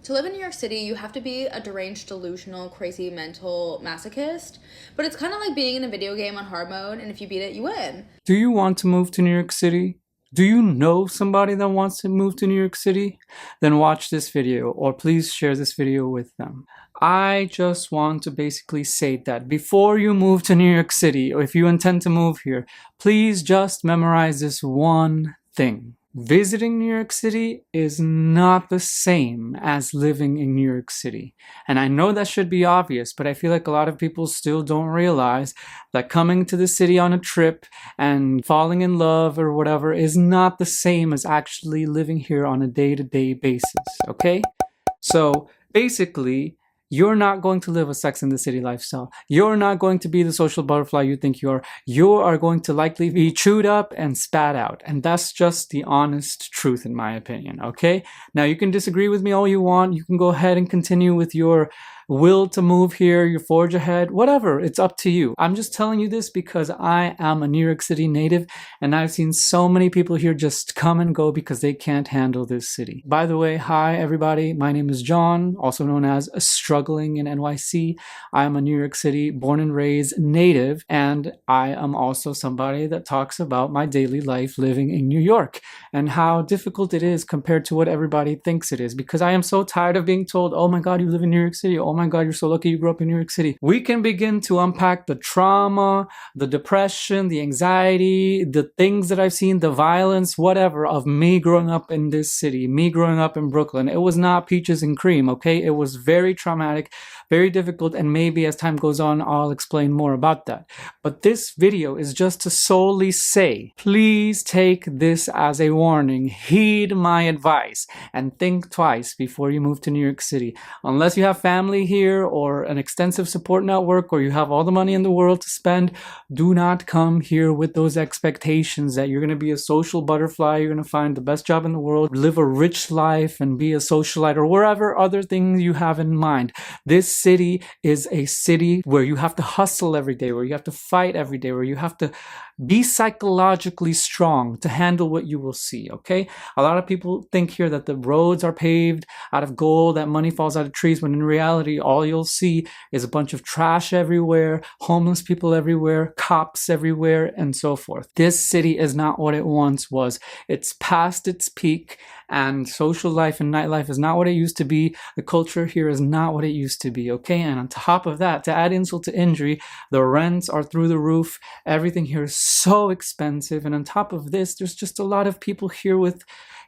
To live in New York City, you have to be a deranged, delusional, crazy, mental masochist. But it's kind of like being in a video game on hard mode, and if you beat it, you win. Do you want to move to New York City? Do you know somebody that wants to move to New York City? Then watch this video, or please share this video with them. I just want to basically say that before you move to New York City, or if you intend to move here, please just memorize this one thing. Visiting New York City is not the same as living in New York City. And I know that should be obvious, but I feel like a lot of people still don't realize that coming to the city on a trip and falling in love or whatever is not the same as actually living here on a day-to-day basis, okay? So basically, you're not going to live a Sex in the City lifestyle. You're not going to be the social butterfly you think you are. You are going to likely be chewed up and spat out. And that's just the honest truth, in my opinion, okay? Now, you can disagree with me all you want. You can go ahead and continue with your will to move here, you forge ahead, whatever, it's up to you. I'm just telling you this because I am a New York City native and I've seen so many people here just come and go because they can't handle this city. By the way, hi everybody, my name is John, also known as Struggling in NYC. I am a New York City born and raised native, and I am also somebody that talks about my daily life living in New York and how difficult it is compared to what everybody thinks it is, because I am so tired of being told, oh my god, you live in New York City, oh my god, you're so lucky you grew up in New York City. We can begin to unpack the trauma, the depression, the anxiety, the things that I've seen, the violence, whatever, of me growing up in this city, me growing up in Brooklyn. It was not peaches and cream, okay? It was very traumatic, very difficult, and maybe as time goes on, I'll explain more about that. But this video is just to solely say, please take this as a warning, heed my advice, and think twice before you move to New York City. Unless you have family here or an extensive support network, or you have all the money in the world to spend, do not come here with those expectations that you're going to be a social butterfly, you're going to find the best job in the world, live a rich life, and be a socialite, or whatever other things you have in mind. This city is a city where you have to hustle every day, where you have to fight every day, where you have to be psychologically strong to handle what you will see, okay? A lot of people think here that the roads are paved out of gold, that money falls out of trees, when in reality, all you'll see is a bunch of trash everywhere, homeless people everywhere, cops everywhere, and so forth. This city is not what it once was. It's past its peak, and social life and nightlife is not what it used to be. The culture here is not what it used to be, okay? And on top of that, to add insult to injury, the rents are through the roof. Everything here is so expensive. And on top of this, there's just a lot of people here with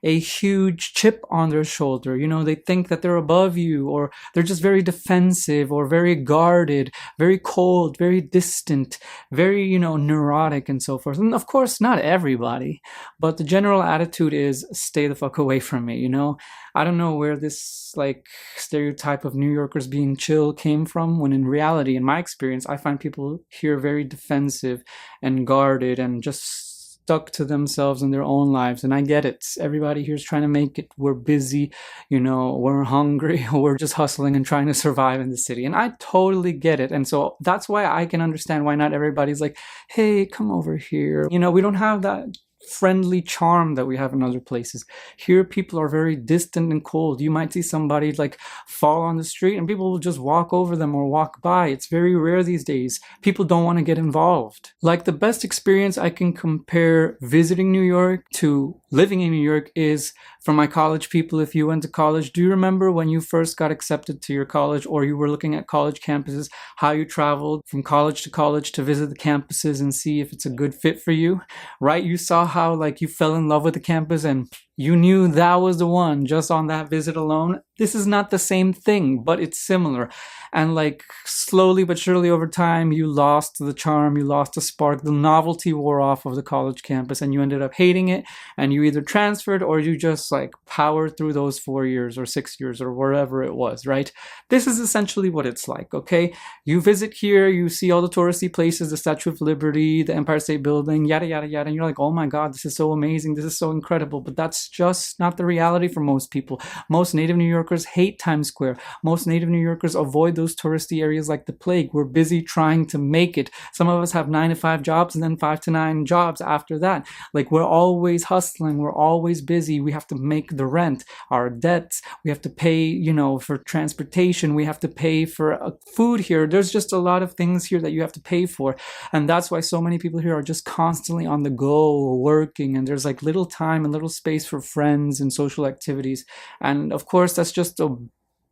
a huge chip on their shoulder. You know, they think that they're above you, or they're just very defensive or very guarded, very cold, very distant, very, you know, neurotic and so forth. And of course, not everybody, but the general attitude is stay the fuck away from me, you know? I don't know where this like stereotype of New Yorkers being chill came from, when in reality, in my experience, I find people here very defensive and guarded and just stuck to themselves and their own lives. And I get it. Everybody here's trying to make it. We're busy, you know, we're hungry, we're just hustling and trying to survive in the city. And I totally get it. And so that's why I can understand why not everybody's like, hey, come over here. You know, we don't have that friendly charm that we have in other places. Here people are very distant and cold. You might see somebody like fall on the street and people will just walk over them or walk by. It's very rare these days. People don't want to get involved. Like, the best experience I can compare visiting New York to living in New York is from my college people. If you went to college, do you remember when you first got accepted to your college, or you were looking at college campuses, how you traveled from college to visit the campuses and see if it's a good fit for you, right? You saw how like you fell in love with the campus and you knew that was the one just on that visit alone. This is not the same thing, but it's similar. And like slowly but surely over time, you lost the charm, you lost the spark, the novelty wore off of the college campus, and you ended up hating it, and you either transferred or you just like powered through those 4 years or 6 years or wherever it was, right? This is essentially what it's like, okay? You visit here, you see all the touristy places, the Statue of Liberty, the Empire State Building, yada, yada, yada, and you're like, oh my God, this is so amazing, this is so incredible, but that's that's just not the reality for most people. Most native New Yorkers hate Times Square. Most native New Yorkers avoid those touristy areas like the plague. We're busy trying to make it. Some of us have 9-to-5 jobs and then 5-to-9 jobs after that. Like, we're always hustling. We're always busy. We have to make the rent, our debts. We have to pay, for transportation. We have to pay for food here. There's just a lot of things here that you have to pay for. And that's why so many people here are just constantly on the go, working, and there's like little time and little space for friends and social activities. And of course, that's just a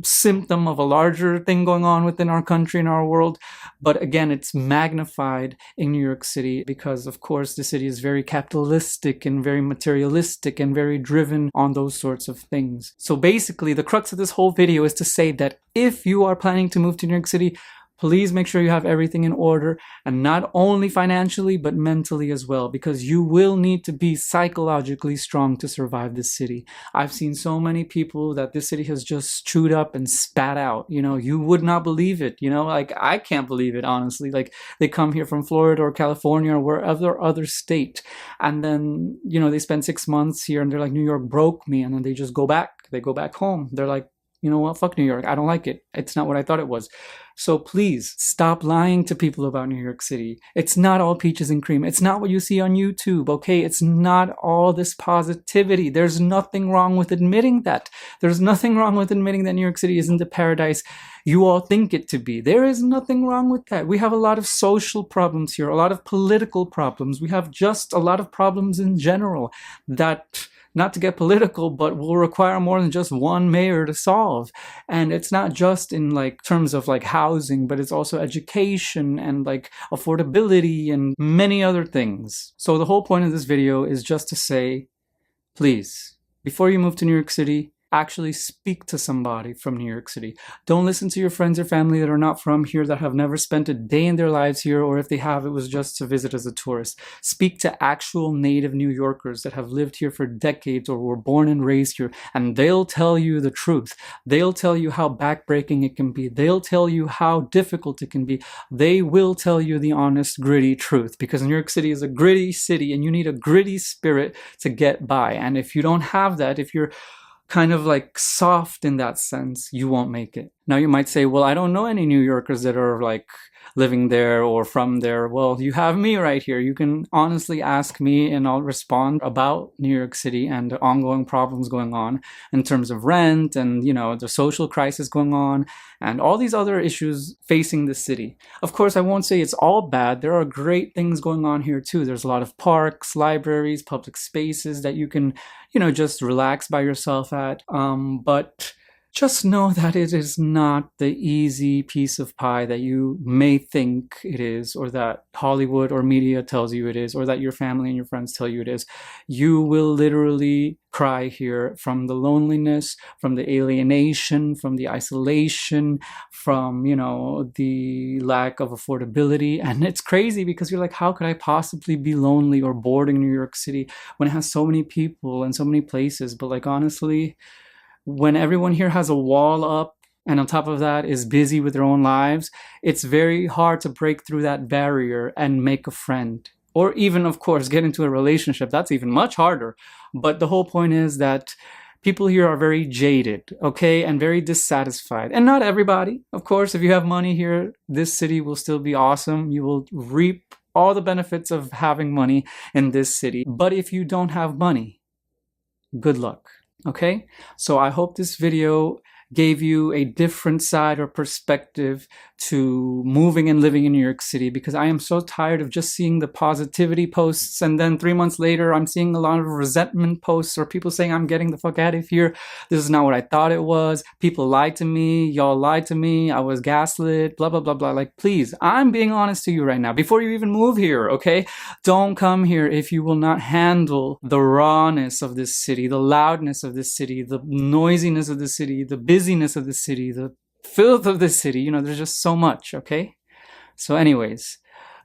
symptom of a larger thing going on within our country and our world. But again, it's magnified in New York City because, of course, the city is very capitalistic and very materialistic and very driven on those sorts of things. So basically, the crux of this whole video is to say that if you are planning to move to New York City, please make sure you have everything in order, and not only financially, but mentally as well, because you will need to be psychologically strong to survive this city. I've seen so many people that this city has just chewed up and spat out. You would not believe it. Like, I can't believe it, honestly. Like, they come here from Florida or California or wherever other state, and then, they spend 6 months here and they're like, New York broke me, and then they just go back. They go back home. They're like, you know what, fuck New York. I don't like it. It's not what I thought it was. So please stop lying to people about New York City. It's not all peaches and cream. It's not what you see on YouTube, okay? It's not all this positivity. There's nothing wrong with admitting that. There's nothing wrong with admitting that New York City isn't the paradise you all think it to be. There is nothing wrong with that. We have a lot of social problems here, a lot of political problems. We have just a lot of problems in general that, not to get political, but will require more than just one mayor to solve. And it's not just in terms of housing, but it's also education and affordability and many other things. So the whole point of this video is just to say, please, before you move to New York City, actually speak to somebody from New York City. Don't listen to your friends or family that are not from here, that have never spent a day in their lives here, or if they have, it was just to visit as a tourist. Speak to actual native New Yorkers that have lived here for decades or were born and raised here, and they'll tell you the truth. They'll tell you how backbreaking it can be. They'll tell you how difficult it can be. They will tell you the honest, gritty truth, because New York City is a gritty city and you need a gritty spirit to get by. And if you don't have that, if you're kind of soft in that sense, you won't make it. Now you might say, well, I don't know any New Yorkers that are living there or from there. Well, you have me right here. You can honestly ask me and I'll respond about New York City and the ongoing problems going on in terms of rent and, the social crisis going on and all these other issues facing the city. Of course, I won't say it's all bad. There are great things going on here too. There's a lot of parks, libraries, public spaces that you can, just relax by yourself at. But just know that it is not the easy piece of pie that you may think it is, or that Hollywood or media tells you it is, or that your family and your friends tell you it is. You will literally cry here from the loneliness, from the alienation, from the isolation, from, the lack of affordability. And it's crazy because you're like, how could I possibly be lonely or bored in New York City when it has so many people and so many places? But honestly, when everyone here has a wall up and on top of that is busy with their own lives, it's very hard to break through that barrier and make a friend. Or even, of course, get into a relationship. That's even much harder. But the whole point is that people here are very jaded, okay, and very dissatisfied. And not everybody. Of course, if you have money here, this city will still be awesome. You will reap all the benefits of having money in this city. But if you don't have money, good luck. Okay, so I hope this video gave you a different side or perspective to moving and living in New York City, because I am so tired of just seeing the positivity posts and then 3 months later I'm seeing a lot of resentment posts or people saying I'm getting the fuck out of here. This is not what I thought it was. People lied to me. Y'all lied to me. I was gaslit, blah, blah, blah, blah. Please, I'm being honest to you right now. Before you even move here, okay? Don't come here if you will not handle the rawness of this city, the loudness of this city, the noisiness of the city, the busyness of the city, the filth of the city. There's just so much, okay? So anyways,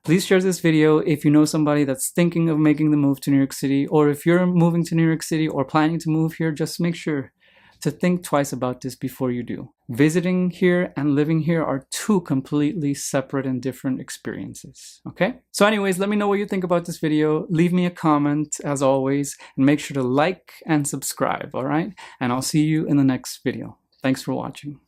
please share this video if you know somebody that's thinking of making the move to New York City, or if you're moving to New York City or planning to move here, just make sure to think twice about this before you do. Visiting here and living here are two completely separate and different experiences, okay? So anyways, let me know what you think about this video. Leave me a comment as always, and make sure to like and subscribe, all right? And I'll see you in the next video. Thanks for watching.